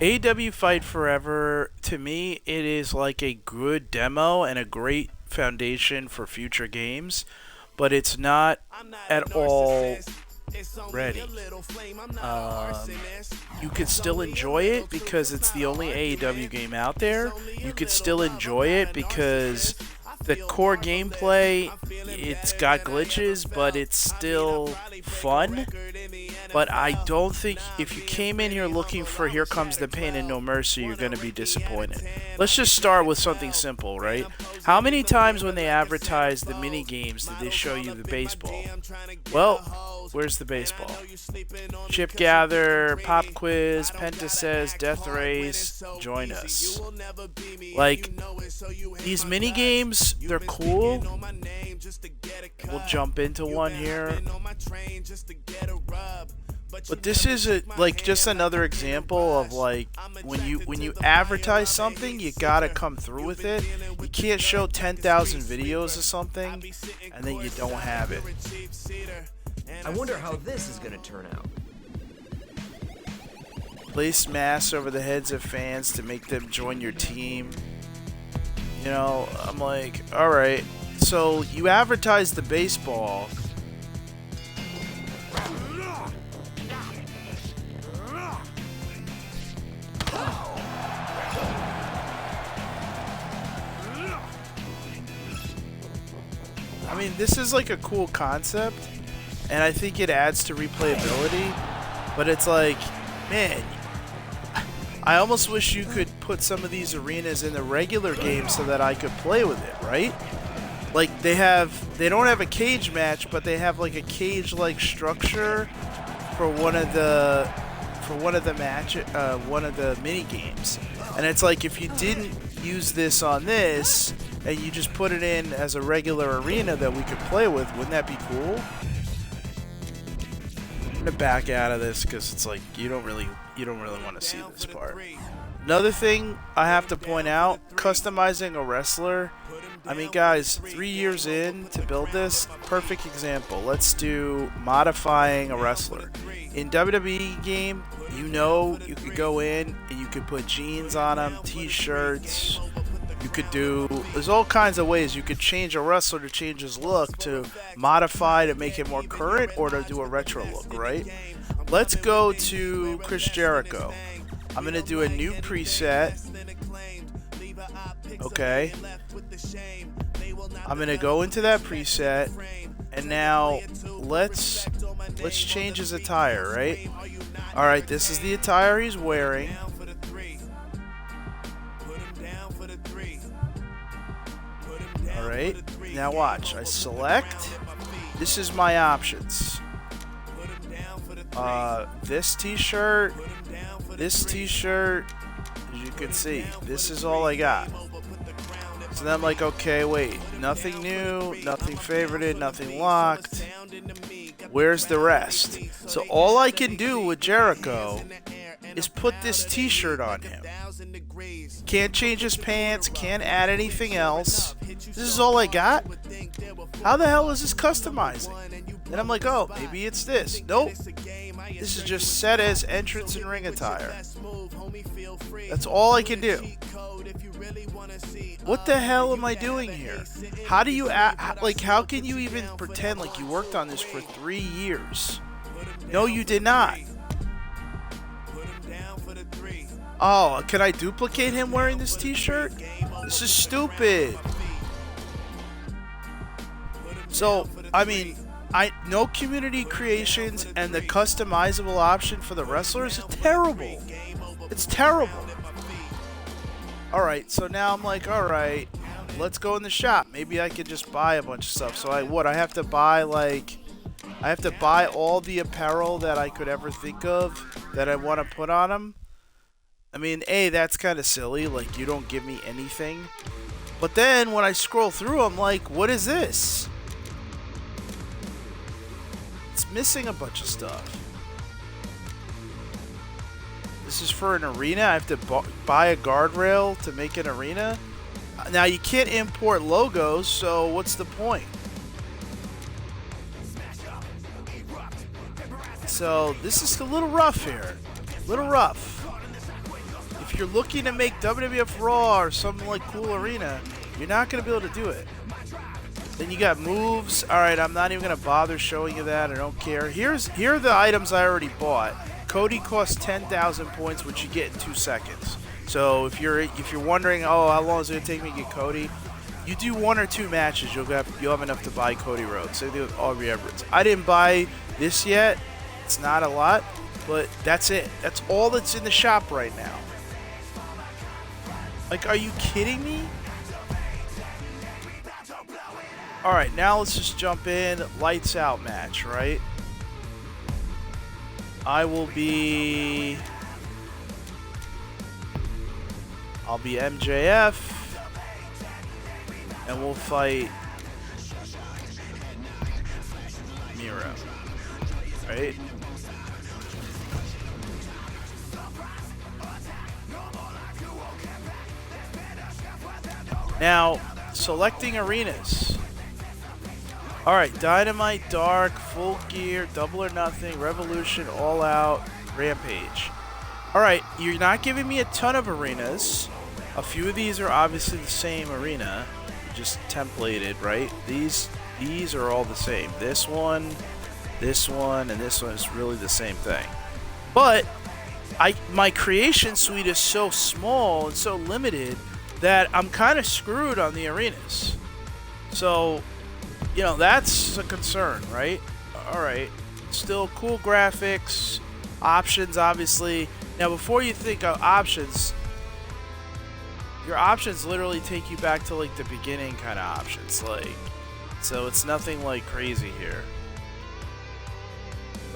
AEW Fight Forever, to me, it is like a good demo and a great foundation for future games, but it's not at all ready. You could still enjoy it because it's the only AEW game out there. You could still enjoy it because the core gameplay, it's got glitches, but it's still fun. But I don't think if you came in here looking for Here Comes the Pain and No Mercy, you're going to be disappointed. Let's just start with something simple, right? How many times when they advertised the mini games did they show you the baseball? Well, where's the baseball? Chip Gather, Pop Quiz, Penta Says, Death Race, join us. Like, these mini games, they're cool. We'll jump into one here. But this is just another example of like when you advertise something, you gotta come through with it. You can't show 10,000 videos of something and then you don't have it. I wonder how this is gonna turn out. Place masks over the heads of fans to make them join your team. You know, I'm like, all right. So you advertise the baseball. I mean, this is like a cool concept, and I think it adds to replayability, but it's like, man, I almost wish you could put some of these arenas in the regular game so that I could play with it, right? Like, they don't have a cage match, but they have like a cage-like structure for one of the mini games. And it's like, if you didn't use this on this and you just put it in as a regular arena that we could play with, wouldn't that be cool? I'm gonna back out of this because it's like you don't really want to see this part. Another thing I have to point out, customizing a wrestler. I mean, guys, 3 years in to build this, perfect example. Let's do modifying a wrestler. In WWE game, you know, you could go in and you could put jeans on them, t-shirts. There's all kinds of ways you could change a wrestler to change his look, to modify to make it more current, or to do a retro look, right? Let's go to Chris Jericho. I'm going to do a new preset. Okay. I'm going to go into that preset, and now let's change his attire, right? All right, this is the attire he's wearing. All right, now watch. I select. This is my options. This t-shirt, as you can see, this is all I got. So then I'm like, okay, wait, nothing new, nothing favorited, nothing locked. Where's the rest? So all I can do with Jericho is put this t-shirt on him. Can't change his pants, can't add anything else. This is all I got? How the hell is this customizing? And I'm like, oh, maybe it's this. Nope. This is just set as entrance and ring attire. That's all I can do. What the hell am I doing here? How do you how can you even pretend like you worked on this for 3 years? No, you did not. Oh, can I duplicate him wearing this t-shirt? This is stupid. So, I mean, no community creations, and the customizable option for the wrestlers is terrible. It's terrible. Alright, so now I'm like, alright, let's go in the shop. Maybe I could just buy a bunch of stuff. So I have to buy all the apparel that I could ever think of that I want to put on him. I mean, A, that's kind of silly. Like, you don't give me anything. But then when I scroll through, I'm like, what is this? It's missing a bunch of stuff. This is for an arena. I have to buy a guardrail to make an arena. Now, you can't import logos, so what's the point? So, this is a little rough here. A little rough. If you're looking to make WWF Raw or something like Cool Arena, you're not going to be able to do it. Then you got moves. All right, I'm not even going to bother showing you that. I don't care. Here are the items I already bought. Cody costs 10,000 points, which you get in 2 seconds. So if you're wondering, oh, how long is it going to take me to get Cody? You do 1 or 2 matches, you'll have enough to buy Cody Rhodes. Same thing with Aubrey Everett. I didn't buy this yet. It's not a lot, but that's it. That's all that's in the shop right now. Like, are you kidding me? All right, now let's just jump in. Lights out match, right? I'll be MJF, and we'll fight Miro, right? Now, selecting arenas. All right, Dynamite, Dark, Full Gear, Double or Nothing, Revolution, All Out, Rampage. All right, you're not giving me a ton of arenas. A few of these are obviously the same arena, just templated, right? These are all the same. This one, and this one is really the same thing. But my creation suite is so small and so limited that I'm kind of screwed on the arenas. So, you know, that's a concern, right? All right. Still cool graphics, options, obviously. Now, before you think of options, your options literally take you back to, like, the beginning kind of options. Like, so it's nothing, like, crazy here.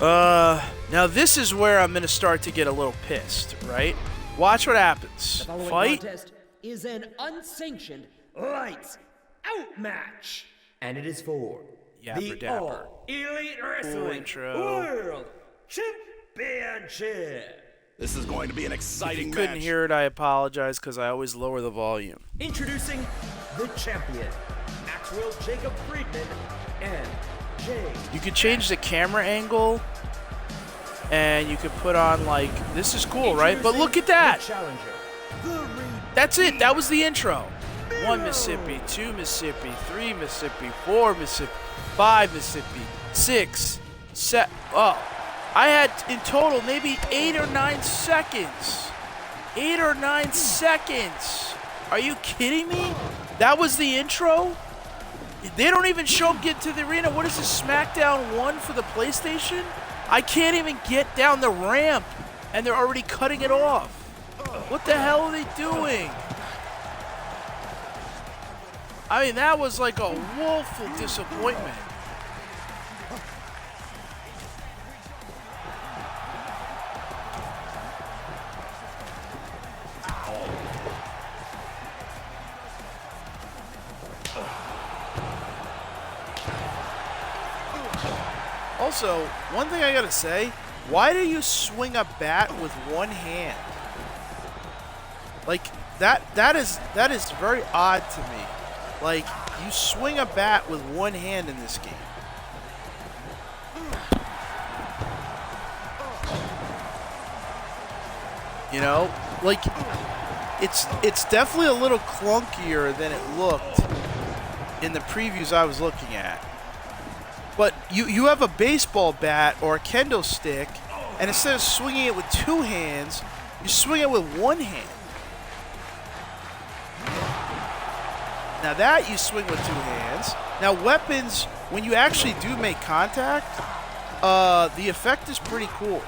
Now this is where I'm going to start to get a little pissed, right? Watch what happens. The following Fight. contest is an unsanctioned lights out match. And it is for Yapper the Dapper. All Elite Wrestling intro. World Championship. This is going to be an If exciting you couldn't match. hear it, I apologize because I always lower the volume. Introducing the champion, Maxwell Jacob Friedman, and Jay. You could change the camera angle, and you could put on, like, this is cool, right? But look at that. The challenger, the That's it. That was the intro. 1 Mississippi, 2 Mississippi, 3 Mississippi, 4 Mississippi, 5 Mississippi, 6, 7. Oh, I had in total maybe 8 or 9 seconds. 8 or 9 seconds. Are you kidding me? That was the intro? They don't even show him get to the arena. What is this, SmackDown 1 for the PlayStation? I can't even get down the ramp, and they're already cutting it off. What the hell are they doing? I mean, that was like a woeful disappointment. Also, one thing I gotta say, why do you swing a bat with one hand? Like, that is very odd to me. Like, you swing a bat with one hand in this game. You know, like, it's definitely a little clunkier than it looked in the previews I was looking at. But you have a baseball bat or a kendo stick, and instead of swinging it with 2 hands, you swing it with 1 hand. Now that you swing with 2 hands. Now weapons, when you actually do make contact, the effect is pretty cool.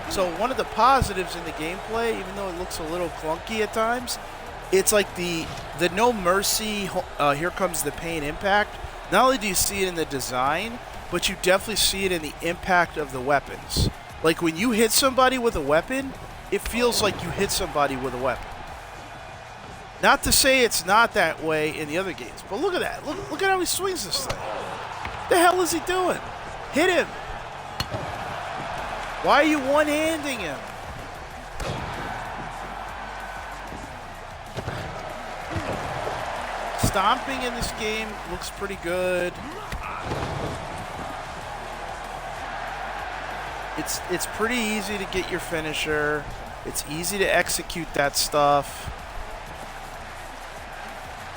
So one of the positives in the gameplay, even though it looks a little clunky at times, it's like the No Mercy, Here Comes the Pain impact. Not only do you see it in the design, but you definitely see it in the impact of the weapons. Like when you hit somebody with a weapon, it feels like you hit somebody with a weapon. Not to say it's not that way in the other games, but look at that. Look at how he swings this thing. What the hell is he doing? Hit him. Why are you one-handing him? Stomping in this game looks pretty good. It's pretty easy to get your finisher. It's easy to execute that stuff.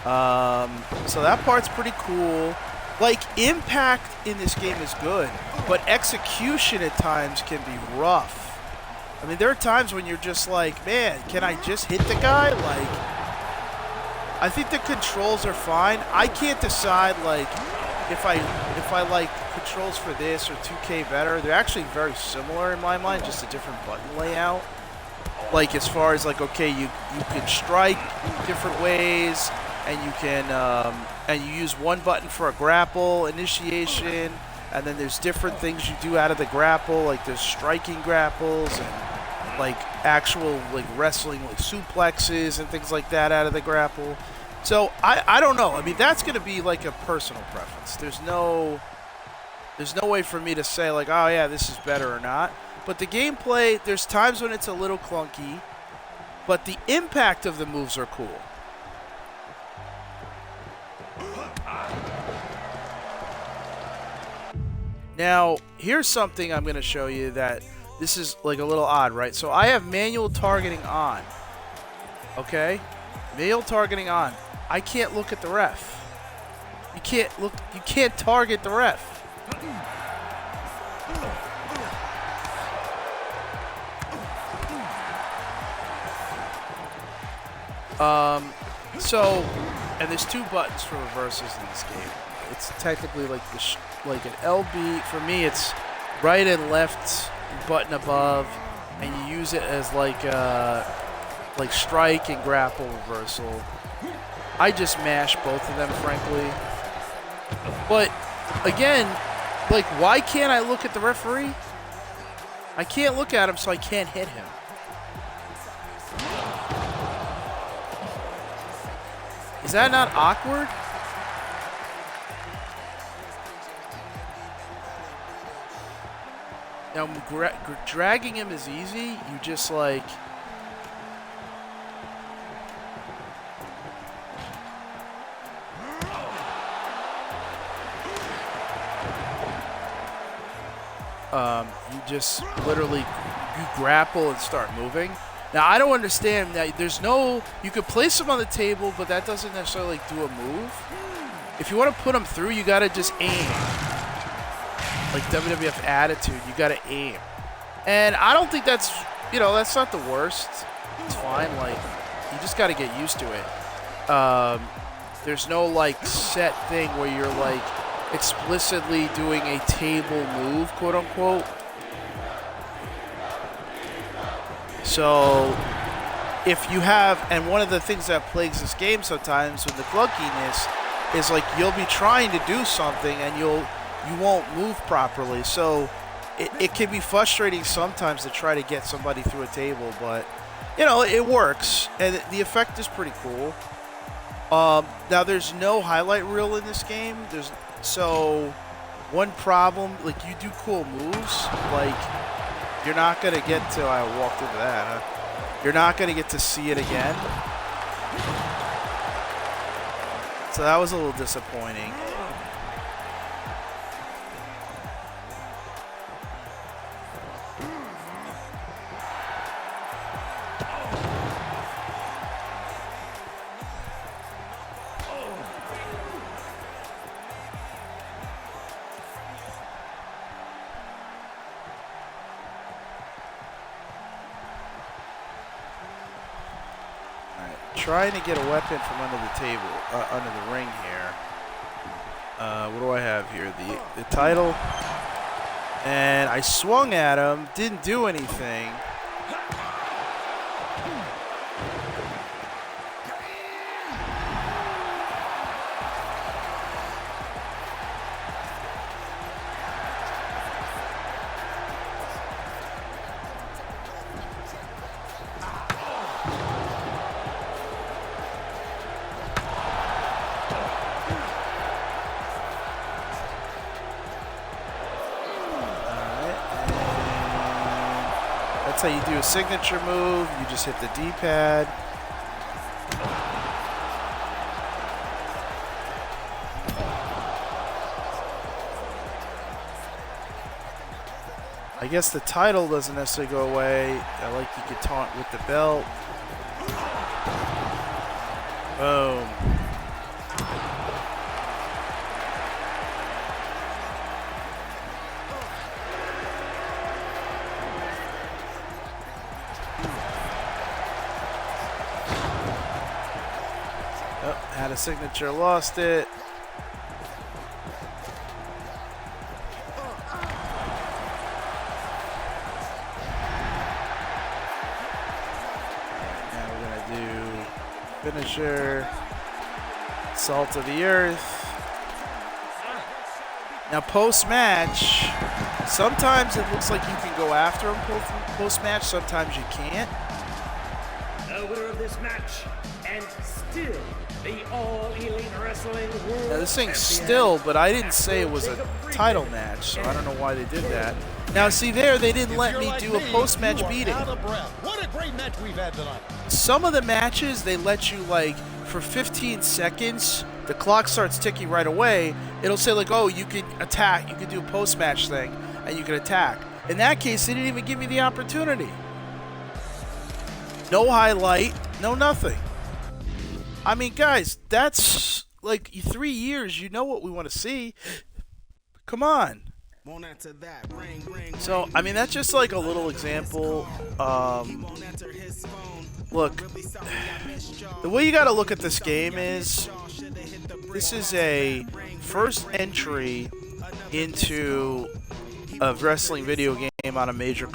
So that part's pretty cool. Like, impact in this game is good, but execution at times can be rough. I mean, there are times when you're just like, man, can I just hit the guy? Like, I think the controls are fine. I can't decide, like, if I like controls for this or 2K better. They're actually very similar in my mind, just a different button layout. Like, as far as, like, okay, you can strike different ways, and you can, and you use one button for a grapple initiation, and then there's different things you do out of the grapple, like there's striking grapples and like actual like wrestling, like suplexes and things like that out of the grapple. So I don't know. I mean, that's going to be like a personal preference. There's no way for me to say like, oh yeah, this is better or not. But the gameplay, there's times when it's a little clunky, but the impact of the moves are cool. Now, here's something I'm going to show you that this is like a little odd, right? So I have manual targeting on. Okay? Manual targeting on. I can't look at the ref. You can't target the ref. And there's two buttons for reversals in this game. It's technically like like an LB. For me, it's right and left button above, and you use it as like strike and grapple reversal. I just mash both of them, frankly. But again, like, why can't I look at the referee? I can't look at him, so I can't hit him. Is that not awkward? Now, dragging him is easy. You just like... you just literally, you grapple and start moving. Now, I don't understand that there's no... You could place him on the table, but that doesn't necessarily like, do a move. If you want to put him through, you got to just aim. Like WWF Attitude, you got to aim. And I don't think that's, you know, that's not the worst. It's fine. Like, you just got to get used to it. There's no, like, set thing where you're, like, explicitly doing a table move, quote unquote. So if you have, and one of the things that plagues this game sometimes with the clunkiness is like you'll be trying to do something and you won't move properly. So it can be frustrating sometimes to try to get somebody through a table, but you know, it works and the effect is pretty cool. Now there's no highlight reel in this game. So one problem, like you do cool moves, like you're not going to get to, I walked into that, huh? You're not going to get to see it again. So that was a little disappointing. Trying to get a weapon from under the table, under the ring here. What do I have here? The title. And I swung at him, didn't do anything. That's how you do a signature move. You just hit the D-pad. I I guess the title doesn't necessarily go away. I like you could taunt with the belt. Boom. Oh, had a signature, lost it. Finisher, salt of the earth. Now post-match, sometimes it looks like you can go after him post-match, sometimes you can't. The winner of this match, and still the All Elite Wrestling World Now this thing's Champion, still, but I didn't say it was a title match, so I don't know why they did that. Now see there, they didn't let me do a post-match beating. What a great match we've had tonight. Some of the matches, they let you, like, for 15 seconds, the clock starts ticking right away. It'll say, like, oh, you can attack. You can do a post-match thing, and you can attack. In that case, they didn't even give me the opportunity. No highlight, no nothing. I mean, guys, that's, like, 3 years. You know what we want to see. Come on. So, I mean, that's just, like, a little example. Look, the way you got to look at this game is, this is a first entry into a wrestling video game on a major